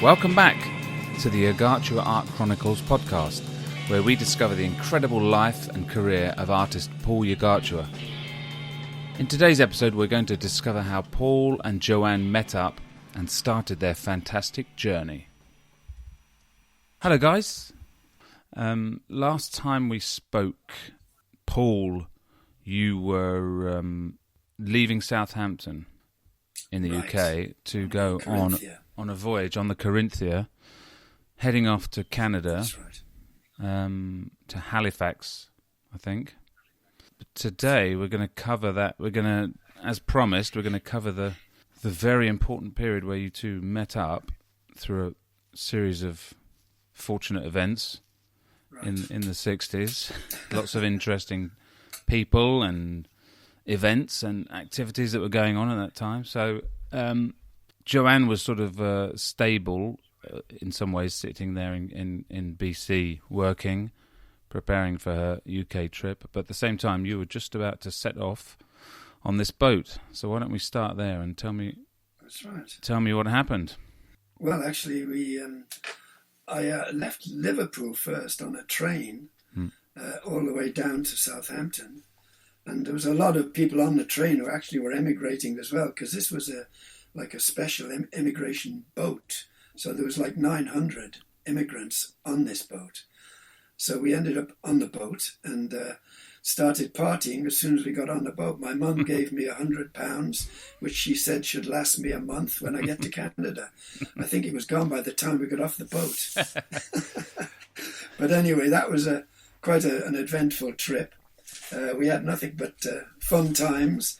Welcome back to the Ygartua Art Chronicles podcast, where we discover the incredible life and career of artist Paul Ygartua. In today's episode, we're going to discover how Paul and Joanne met up and started their fantastic journey. Hello, guys. Last time we spoke, Paul, you were leaving Southampton in the UK to go on a voyage on the Corinthia, heading off to Canada. That's right. To Halifax, I think. But today we're going to cover that. We're going to, as promised, we're going to cover the very important period where you two met up through a series of fortunate events in the 60s. Lots of interesting people and events and activities that were going on at that time. So Joanne was sort of stable in some ways, sitting there in BC working, preparing for her UK trip. But at the same time, you were just about to set off on this boat. So why don't we start there and tell me? That's right. Tell me what happened. Well, actually, I left Liverpool first on a train all the way down to Southampton. And there was a lot of people on the train who actually were emigrating as well, because this was a special immigration boat. So there was like 900 immigrants on this boat. So we ended up on the boat and started partying as soon as we got on the boat. My mum gave me £100, which she said should last me a month when I get to Canada. I think it was gone by the time we got off the boat. But anyway, that was quite an eventful trip. We had nothing but fun times.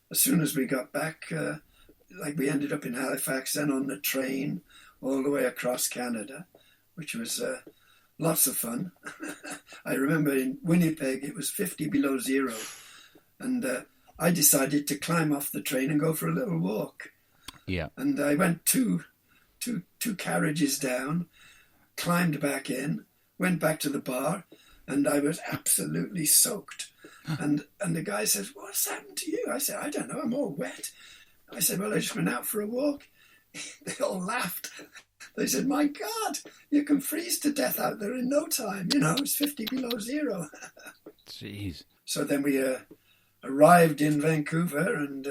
As soon as we got back, we ended up in Halifax, then on the train all the way across Canada, which was lots of fun. I remember in Winnipeg it was 50 below zero, and I decided to climb off the train and go for a little walk. Yeah. And I went two carriages down, climbed back in, went back to the bar, and I was absolutely soaked. And the guy said, "What's happened to you?" I said, "I don't know, I'm all wet." I said, "Well, I just went out for a walk." They all laughed. They said, "My God, you can freeze to death out there in no time. You know, it's 50 below zero." Jeez. So then we arrived in Vancouver, and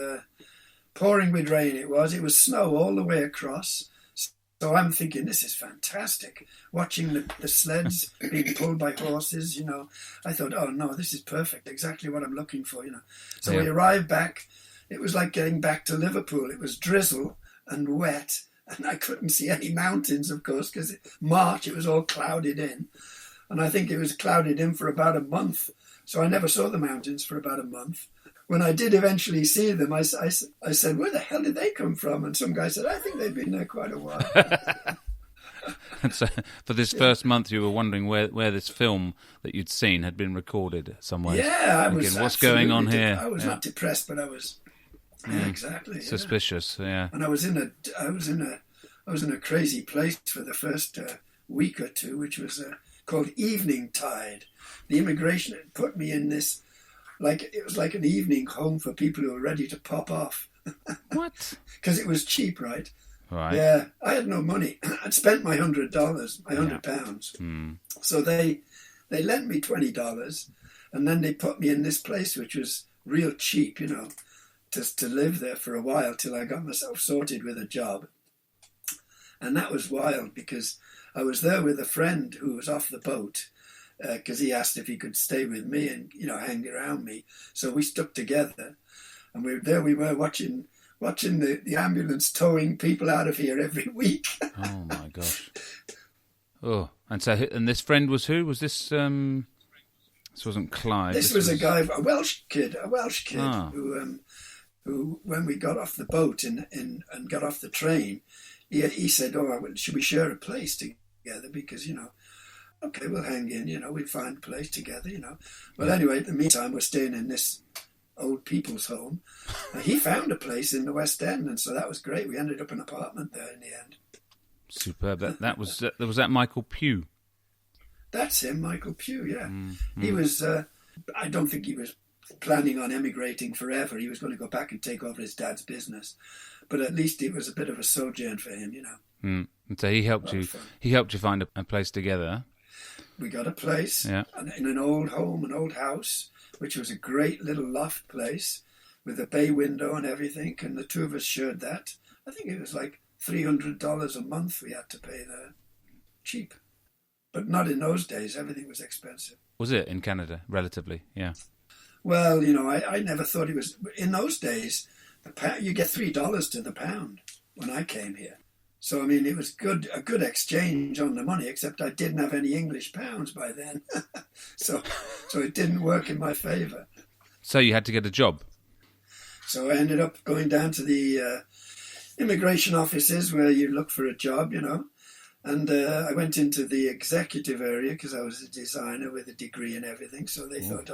pouring with rain it was. It was snow all the way across. So I'm thinking, this is fantastic. Watching the sleds being pulled by horses, you know. I thought, oh no, this is perfect. Exactly what I'm looking for, you know. So we arrived back. It was like getting back to Liverpool. It was drizzle and wet. And I couldn't see any mountains, of course, because March, it was all clouded in. And I think it was clouded in for about a month. So I never saw the mountains for about a month. When I did eventually see them, I said, "Where the hell did they come from?" And some guy said, "I think they've been there quite a while." And so for this first month, you were wondering where this film that you'd seen had been recorded somewhere. Yeah, I was. What's going on here? I was not depressed, but I was exactly suspicious. Yeah, and I was in a crazy place for the first week or two, which was called Evening Tide. The immigration had put me in this. It was like an evening home for people who were ready to pop off. What? Because it was cheap, right? Right. Yeah, I had no money. I'd spent my £100, my £100. So they lent me $20, and then they put me in this place, which was real cheap, you know, to live there for a while till I got myself sorted with a job. And that was wild because I was there with a friend who was off the boat. Because he asked if he could stay with me and, you know, hang around me. So we stuck together, and we were watching the ambulance towing people out of here every week. Oh my gosh! Oh, and this friend was who? Was this? This wasn't Clive. This was a guy, a Welsh kid who when we got off the boat and got off the train, he said, "Oh, should we share a place together? Because, you know." Okay, we'll hang in, you know, we'll find a place together, you know. Well, anyway, in the meantime, we're staying in this old people's home. He found a place in the West End, and so that was great. We ended up in an apartment there in the end. Superb. That was that Michael Pugh? That's him, Michael Pugh, yeah. Mm-hmm. He was, I don't think he was planning on emigrating forever. He was going to go back and take over his dad's business. But at least it was a bit of a sojourn for him, you know. And so he helped A lot you. of fun. He helped you find a place together. We got a place Yeah. in an old home, an old house, which was a great little loft place with a bay window and everything. And the two of us shared that. I think it was like $300 a month we had to pay there. Cheap. But not in those days. Everything was expensive. Was it in Canada, relatively? Yeah. Well, I never thought it was. In those days, you get $3 to the pound when I came here. So, I mean, it was a good exchange on the money, except I didn't have any English pounds by then. so it didn't work in my favour. So you had to get a job? So I ended up going down to the immigration offices where you look for a job, And I went into the executive area because I was a designer with a degree and everything. So they thought,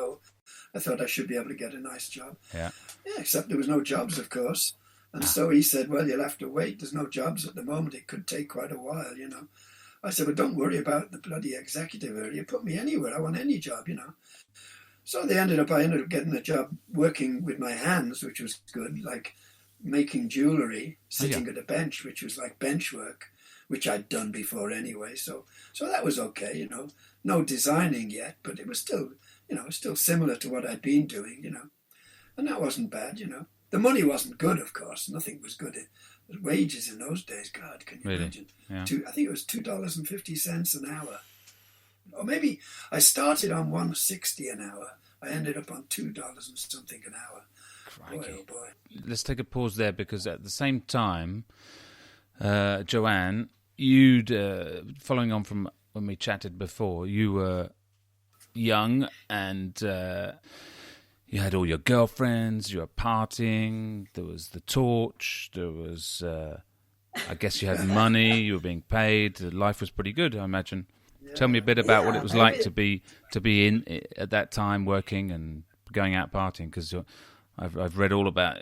I thought I should be able to get a nice job. Yeah. Except there was no jobs, of course. And so he said, well, you'll have to wait. There's no jobs at the moment. It could take quite a while, I said, well, don't worry about the bloody executive area. Put me anywhere. I want any job, So I ended up getting a job working with my hands, which was good, like making jewellery, sitting at a bench, which was like bench work, which I'd done before anyway. So that was okay, No designing yet, but it was still, still similar to what I'd been doing, And that wasn't bad, The money wasn't good, of course. Nothing was good. The wages in those days, God, can you imagine? Yeah. I think it was $2.50 an hour. Or maybe I started on $1.60 an hour. I ended up on $2 and something an hour. Crikey. Boy, oh boy. Let's take a pause there, because at the same time, Joanne, you'd, following on from when we chatted before, you were young and you had all your girlfriends, you were partying, there was the torch, there was, I guess you had money, you were being paid, life was pretty good, I imagine. Yeah. Tell me a bit about what it was like to be in at that time, working and going out partying, because I've read all about,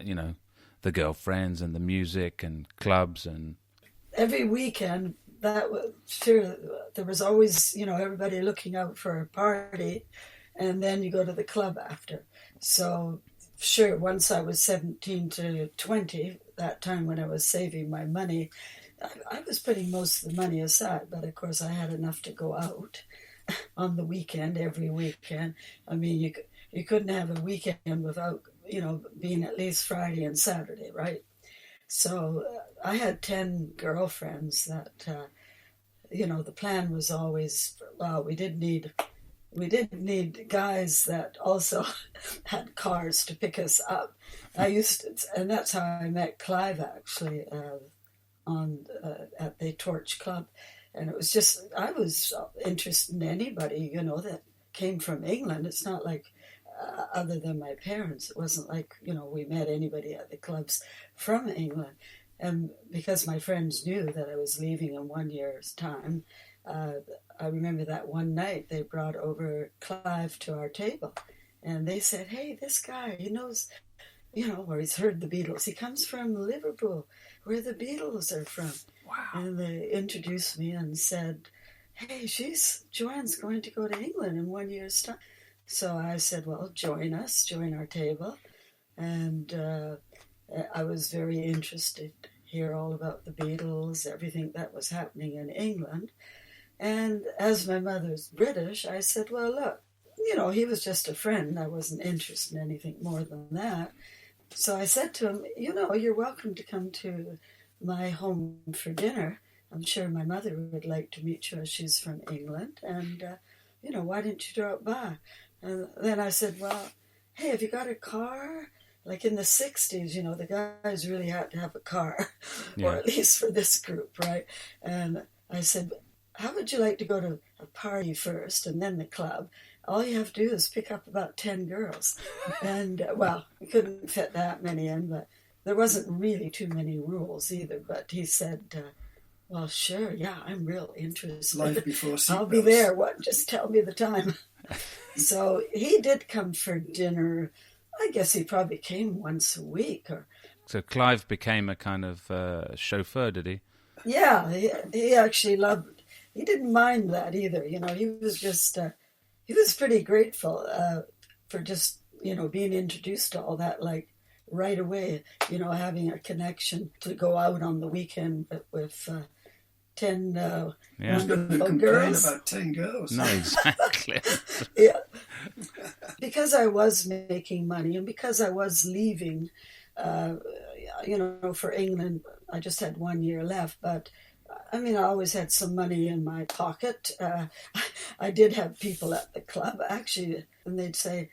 the girlfriends and the music and clubs and... Every weekend, that was sure, there was always, everybody looking out for a party, and then you go to the club after. So, sure, once I was 17 to 20, that time when I was saving my money, I was putting most of the money aside, but of course I had enough to go out on the weekend, every weekend. I mean, you couldn't have a weekend without, being at least Friday and Saturday, right? So I had 10 girlfriends that, the plan was always, well, we did need guys that also had cars to pick us up. And that's how I met Clive, actually, at the Torch Club. And it was just, I was interested in anybody, that came from England. It's not like, other than my parents, it wasn't like, we met anybody at the clubs from England. And because my friends knew that I was leaving in 1 year's time, I remember that one night they brought over Clive to our table, and they said, hey, this guy, he knows, or he's heard the Beatles. He comes from Liverpool, where the Beatles are from. Wow. And they introduced me and said, hey, Joanne's going to go to England in 1 year's time. So I said, well, join our table. And I was very interested to hear all about the Beatles, everything that was happening in England. And as my mother's British, I said, well, look, he was just a friend. I wasn't interested in anything more than that. So I said to him, you're welcome to come to my home for dinner. I'm sure my mother would like to meet you as she's from England. And, why didn't you drop by? And then I said, well, hey, have you got a car? Like in the 60s, the guys really had to have a car, yeah. Or at least for this group, right? And I said, how would you like to go to a party first and then the club? All you have to do is pick up about 10 girls. And, well, we couldn't fit that many in, but there wasn't really too many rules either. But he said, well, sure, yeah, I'm real interested. Life before seatbelts. I'll be there. Just tell me the time. So he did come for dinner. I guess he probably came once a week. So Clive became a kind of chauffeur, did he? Yeah, he actually loved. He didn't mind that either. He was just. He was pretty grateful for just being introduced to all that, like right away. Having a connection to go out on the weekend with 10 Yeah. Who's going to wonderful complain girls. about 10 girls? No, exactly. Yeah. Because I was making money and because I was leaving, for England, I just had 1 year left. But I mean, I always had some money in my pocket. I did have people at the club, actually, and they'd say,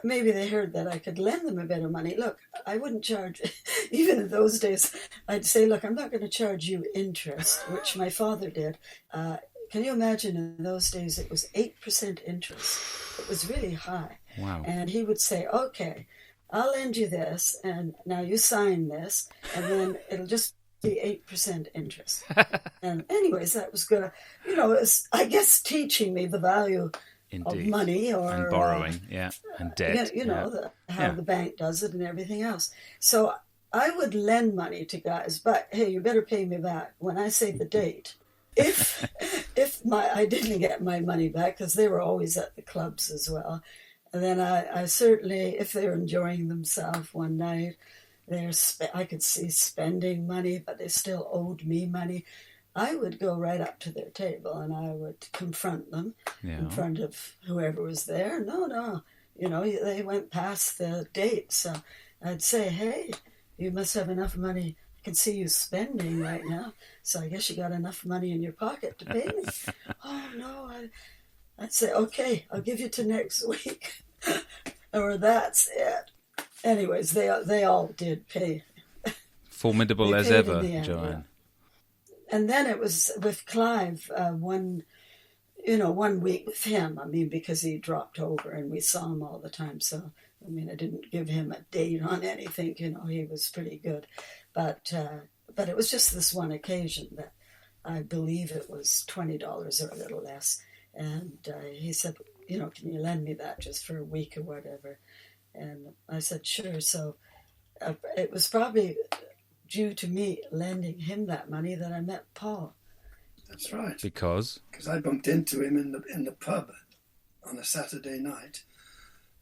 maybe they heard that I could lend them a bit of money. Look, I wouldn't charge, even in those days, I'd say, look, I'm not going to charge you interest, which my father did. Can you imagine in those days it was 8% interest? It was really high. Wow. And he would say, okay, I'll lend you this, and now you sign this, and then it'll just be 8% interest. And anyways, that was good. It was, I guess, teaching me the value Indeed. of money or and borrowing, and debt. How the bank does it and everything else. So I would lend money to guys, but hey, you better pay me back when I say the date. If I didn't get my money back, because they were always at the clubs as well, and then I certainly, if they were enjoying themselves one night, I could see spending money, but they still owed me money. I would go right up to their table and I would confront them in front of whoever was there. No, they went past the date. So I'd say, hey, you must have enough money. I can see you spending right now. So I guess you got enough money in your pocket to pay me. Oh, no. I'd say, okay, I'll give you to next week. Or that's it. Anyways, they all did pay. Formidable as ever, Joanne. Yeah. And then it was with Clive, 1 week with him, because he dropped over and we saw him all the time. So, I didn't give him a date on anything, he was pretty good. But it was just this one occasion that I believe it was $20 or a little less. And he said, can you lend me that just for a week or whatever? And I said, sure. So it was probably due to me lending him that money that I met Paul. That's right. Because I bumped into him in the pub on a Saturday night,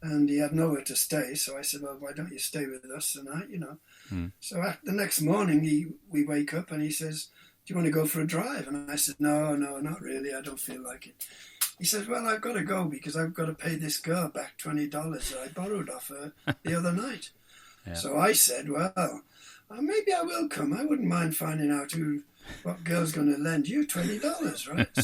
and he had nowhere to stay. So I said, well, why don't you stay with us tonight, So the next morning we wake up and he says, do you want to go for a drive? And I said, no, not really. I don't feel like it. He says, well, I've got to go because I've got to pay this girl back $20 that I borrowed off her the other night. Yeah. So I said, well, maybe I will come. I wouldn't mind finding out what girl's going to lend you $20, right?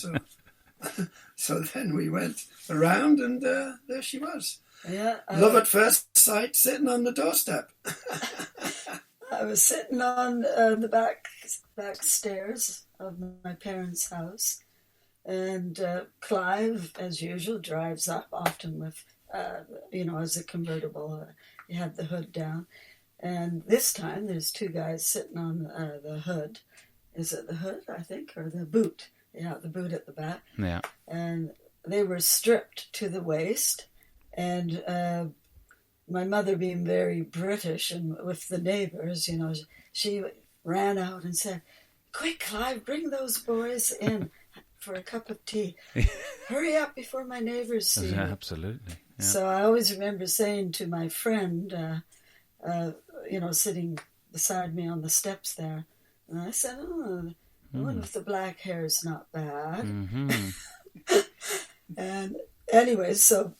So then we went around and there she was. Yeah, love at first sight, sitting on the doorstep. I was sitting on the back stairs of my parents' house, and Clive, as usual, drives up often with, as a convertible. He had the hood down. And this time there's 2 guys sitting on the hood. Is it the hood, I think, or the boot? Yeah, the boot at the back. Yeah. And they were stripped to the waist. And my mother, being very British and with the neighbors, she ran out and said, quick, Clive, bring those boys in for a cup of tea. Hurry up before my neighbors see you. Absolutely. Yeah. So I always remember saying to my friend, sitting beside me on the steps there, and I said, the one with the black hair is not bad. Mm-hmm. And anyways, so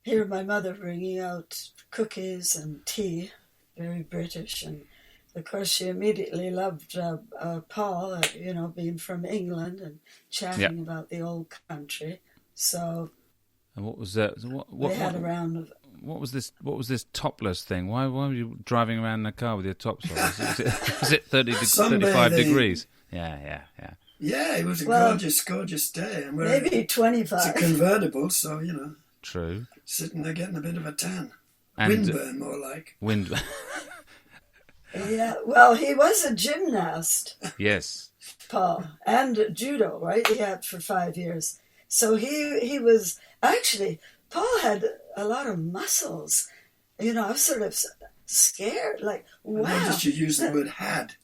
here my mother bringing out cookies and tea, very British, and of course she immediately loved Paul, being from England and chatting about the old country. So, and what was that? They had a round of. What was this topless thing? Why were you driving around in a car with your tops on? Was it 35 degrees? Yeah. Yeah, it was a gorgeous day. And maybe 25. It's a convertible, so, True. Sitting there getting a bit of a tan. And windburn, more like. Yeah, well, he was a gymnast. Yes. Paul. And judo, right? He had for 5 years. So he was... Actually, Paul had a lot of muscles. I was sort of scared, like, wow. I noticed you use the word had.